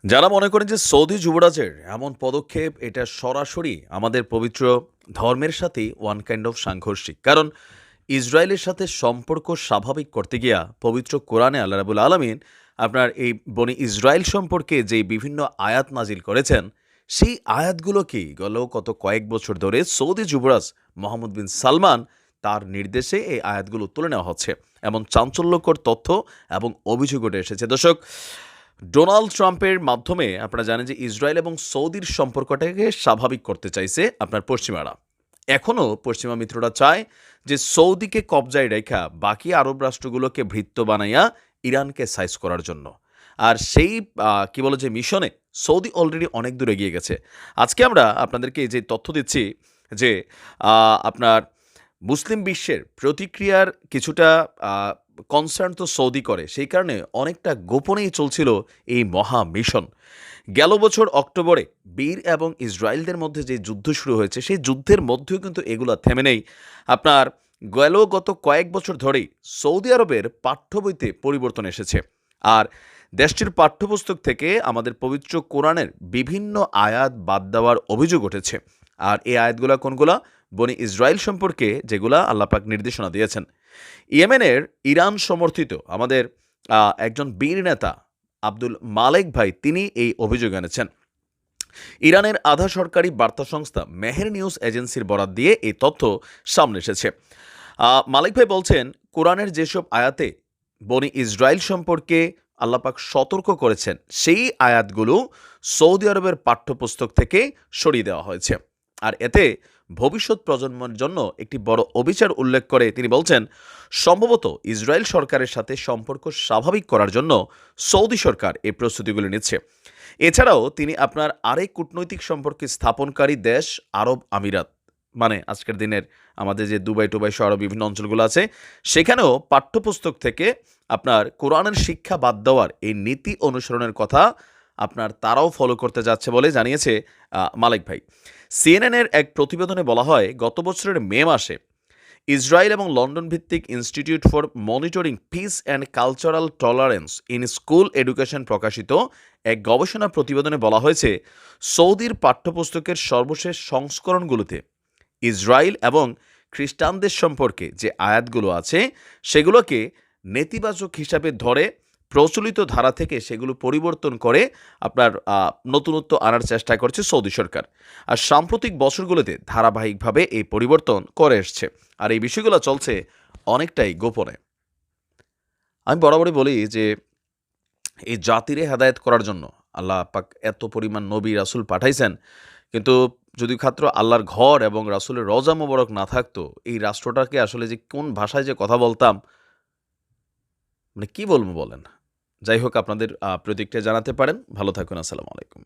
যারা মনে করেন যে সৌদি যুবরাজের এমন পদক্ষেপ এটা সরাসরি আমাদের পবিত্র ধর্মের সাথেই ওয়ান কাইন্ড অফ সাংঘর্ষিক। কারণ ইসরায়েলের সাথে সম্পর্ক স্বাভাবিক করতে গিয়া পবিত্র কোরআনে আল্লাহ রাবুল আলমিন আপনার এই বনি ইসরায়েল সম্পর্কে যে বিভিন্ন আয়াত নাজিল করেছেন, সেই আয়াতগুলোকেই গত কয়েক বছর ধরে সৌদি যুবরাজ মোহাম্মদ বিন সালমান তার নির্দেশে এই আয়াতগুলো তুলে নেওয়া হচ্ছে। এমন চাঞ্চল্যকর তথ্য এবং অভিযোগ উঠে এসেছে। দর্শক, ডোনাল্ড ট্রাম্পের মাধ্যমে আপনারা জানেন যে ইসরায়েল এবং সৌদির সম্পর্কটাকে স্বাভাবিক করতে চাইছে আপনার পশ্চিমারা। এখনও পশ্চিমা মিত্ররা চায় যে সৌদিকে কবজায় রেখা বাকি আরব রাষ্ট্রগুলোকে ভৃত্য বানাইয়া ইরানকে সাইজ করার জন্য। আর সেই কি বলে যে মিশনে সৌদি অলরেডি অনেক দূর এগিয়ে গেছে। আজকে আমরা আপনাদেরকে যে তথ্য দিচ্ছি যে আপনার মুসলিম বিশ্বের প্রতিক্রিয়ার কিছুটা কনসার্ন তো সৌদি করে, সেই কারণে অনেকটা গোপনেই চলছিল এই মহা মিশন। গেল বছর অক্টোবরে বীর এবং ইসরায়েলদের মধ্যে যে যুদ্ধ শুরু হয়েছে, সেই যুদ্ধের মধ্যেও কিন্তু এগুলো থেমে নেই। আপনার গত কয়েক বছর ধরেই সৌদি আরবের পাঠ্য বইতে পরিবর্তন এসেছে। আর দেশটির পাঠ্যপুস্তক থেকে আমাদের পবিত্র কোরআনের বিভিন্ন আয়াত বাদ দেওয়ার অভিযোগ উঠেছে। আর এই আয়াতগুলা কোনগুলা? বনি ইসরায়েল সম্পর্কে যেগুলা আল্লাপাক নির্দেশনা দিয়েছেন। ইয়েমেনের ইরান সমর্থিত আমাদের একজন বীর নেতা আব্দুল মালেক ভাই, তিনি এই অভিযোগ এনেছেন। ইরানের আধা সরকারি বার্তা সংস্থা মেহের নিউজ এজেন্সির বরাত দিয়ে এই তথ্য সামনে এসেছে। মালিক ভাই বলছেন, কোরআনের যেসব আয়াতে বনি ইসরায়েল সম্পর্কে আল্লাপাক সতর্ক করেছেন, সেই আয়াতগুলো সৌদি আরবের পাঠ্যপুস্তক থেকে সরিয়ে দেওয়া হয়েছে। আর এতে ভবিষ্যৎ প্রজন্মের জন্য একটি বড় অবিচার উল্লেখ করে তিনি বলছেন, সম্ভবত ইসরায়েল সরকারের সাথে সম্পর্ক স্বাভাবিক করার জন্য সৌদি সরকার এই প্রস্তুতিগুলি নিচ্ছে। এছাড়াও তিনি আপনার আরেক কূটনৈতিক সম্পর্ক স্থাপনকারী দেশ আরব আমিরাত, মানে আজকের দিনের আমাদের যে দুবাই টুবাই সহ আরও বিভিন্ন অঞ্চলগুলো আছে, সেখানেও পাঠ্যপুস্তক থেকে আপনার কোরআনের শিক্ষা বাদ দেওয়ার এই নীতি অনুসরণের কথা আপনার তারাও ফলো করতে যাচ্ছে বলে জানিয়েছে মালিক ভাই। সিএনএনের এক প্রতিবেদনে বলা হয়, গত বছরের মে মাসে ইসরায়েল এবং লন্ডন ভিত্তিক institute for monitoring piece and cultural tolerance in school education প্রকাশিত এক গবেষণা প্রতিবেদনে বলা হয়েছে, সৌদির পাঠ্যপুস্তকের সর্বশেষ সংস্করণগুলোতে ইসরায়েল এবং খ্রিস্টানদের সম্পর্কে যে আয়াতগুলো আছে, সেগুলোকে নেতিবাচক হিসাবে ধরে প্রচলিত ধারা থেকে সেগুলো পরিবর্তন করে আপনার নতুনত্ব আনার চেষ্টা করছে সৌদি সরকার। আর সাম্প্রতিক বছরগুলোতে ধারাবাহিকভাবে এই পরিবর্তন করে এসছে। আর এই বিষয়গুলো চলছে অনেকটাই গোপনে। আমি বরাবরই বলি যে এই জাতিরে হেদায়েত করার জন্য আল্লাহ পাক এত পরিমাণ নবী রাসূল পাঠাইছেন, কিন্তু যদি খাত্র আল্লাহর ঘর এবং রাসূলের রওজা মোবারক না থাকতো, এই রাষ্ট্রটাকে আসলে যে কোন ভাষায় যে কথা বলতাম, মানে কি বলবো বলেন? যাই হোক, আপনাদের প্রতিক্রিয়া জানাতে পারেন। ভালো থাকুন। আসসালামু আলাইকুম।